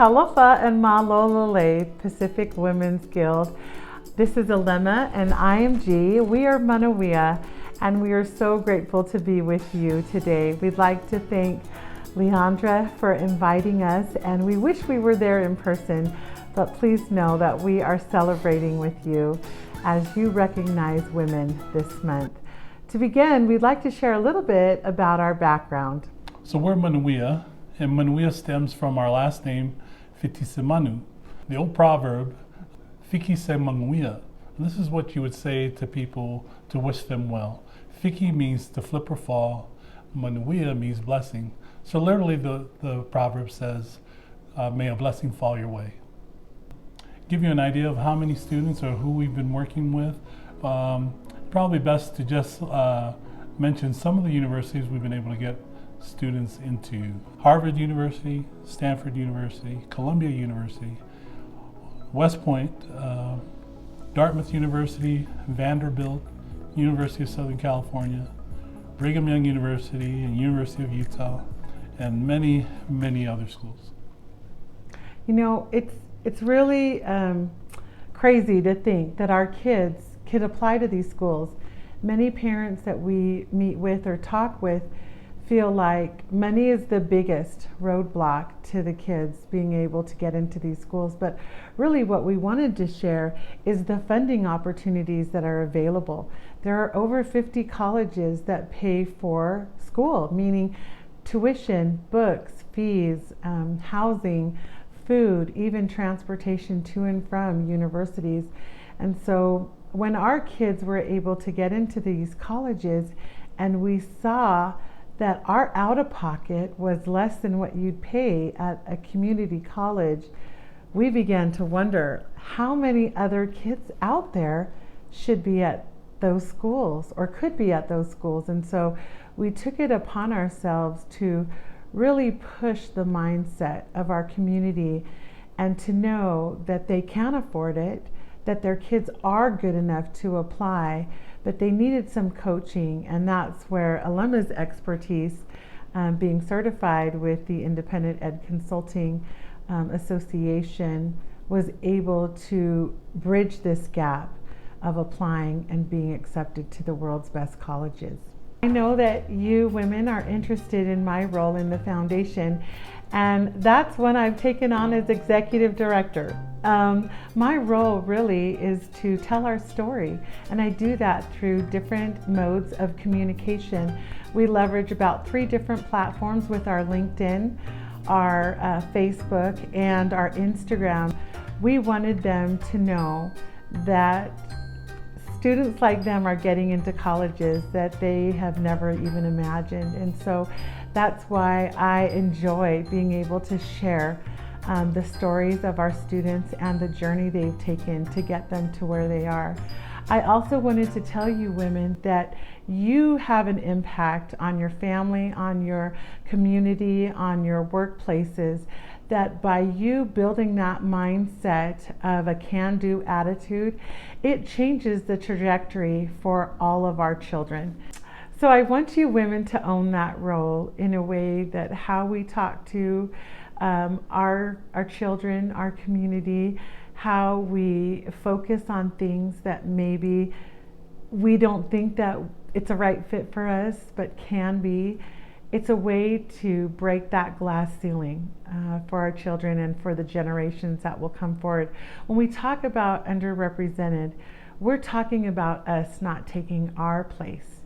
Talofa and Malolole Pacific Women's Guild. This is Alema and I am G. We are Manuia and we are so grateful to be with you today. We'd like to thank Leandra for inviting us, and we wish we were there in person, but please know that we are celebrating with you as you recognize women this month. To begin, we'd like to share a little bit about our background. So we're Manuia, and Manuia stems from our last name, Fitisemanu. The old proverb, Fitisemanu. And this is what you would say to people to wish them well. Fiki means to flip or fall. Manuia means blessing. So literally the proverb says, may a blessing fall your way. Give you an idea of how many students or who we've been working with. Probably best to just mention some of the universities we've been able to get students into. Harvard University, Stanford University, Columbia University, West Point, Dartmouth University, Vanderbilt, University of Southern California, Brigham Young University, and University of Utah, and many, many other schools. You know, it's really crazy to think that our kids could apply to these schools. Many parents that we meet with or talk with feel like money is the biggest roadblock to the kids being able to get into these schools. But really what we wanted to share is the funding opportunities that are available. There are over 50 colleges that pay for school, meaning tuition, books, fees, housing, food, even transportation to and from universities. And so when our kids were able to get into these colleges and we saw that our out-of-pocket was less than what you'd pay at a community college, we began to wonder how many other kids out there should be at those schools or could be at those schools. And so we took it upon ourselves to really push the mindset of our community and to know that they can afford it, that their kids are good enough to apply, but they needed some coaching, and that's where Alema's expertise, being certified with the Independent Ed Consulting Association, was able to bridge this gap of applying and being accepted to the world's best colleges. I know that you women are interested in my role in the foundation, and that's one I've taken on as executive director. My role really is to tell our story, and I do that through different modes of communication. We leverage about 3 different platforms with our LinkedIn, our Facebook, and our Instagram. We wanted them to know that students like them are getting into colleges that they have never even imagined. And so that's why I enjoy being able to share the stories of our students and the journey they've taken to get them to where they are. I also wanted to tell you women that you have an impact on your family, on your community, on your workplaces, that by you building that mindset of a can-do attitude, it changes the trajectory for all of our children. So I want you women to own that role in a way that how we talk to our children, our community, how we focus on things that maybe we don't think that it's a right fit for us, but can be. It's a way to break that glass ceiling for our children and for the generations that will come forward. When we talk about underrepresented, we're talking about us not taking our place.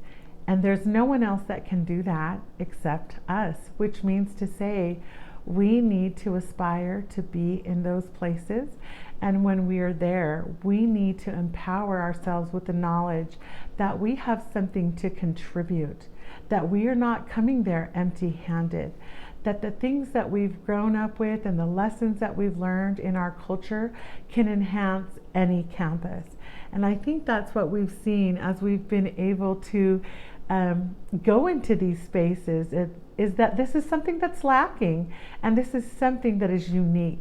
And there's no one else that can do that except us, which means to say we need to aspire to be in those places. And when we are there, we need to empower ourselves with the knowledge that we have something to contribute, that we are not coming there empty-handed, that the things that we've grown up with and the lessons that we've learned in our culture can enhance any campus. And I think that's what we've seen as we've been able to go into these spaces, is that this is something that's lacking, and this is something that is unique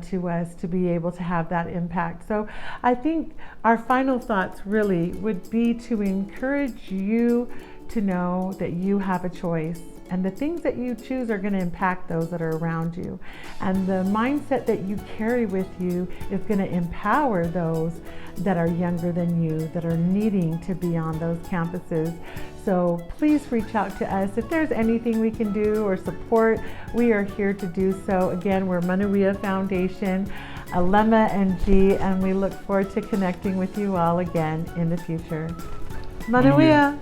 to us to be able to have that impact. So I think our final thoughts really would be to encourage you to know that you have a choice And the things that you choose are going to impact those that are around you. And the mindset that you carry with you is going to empower those that are younger than you, that are needing to be on those campuses. So please reach out to us. If there's anything we can do or support, we are here to do so. Again, we're Manuia Foundation, Alema and G, and we look forward to connecting with you all again in the future. Manuia.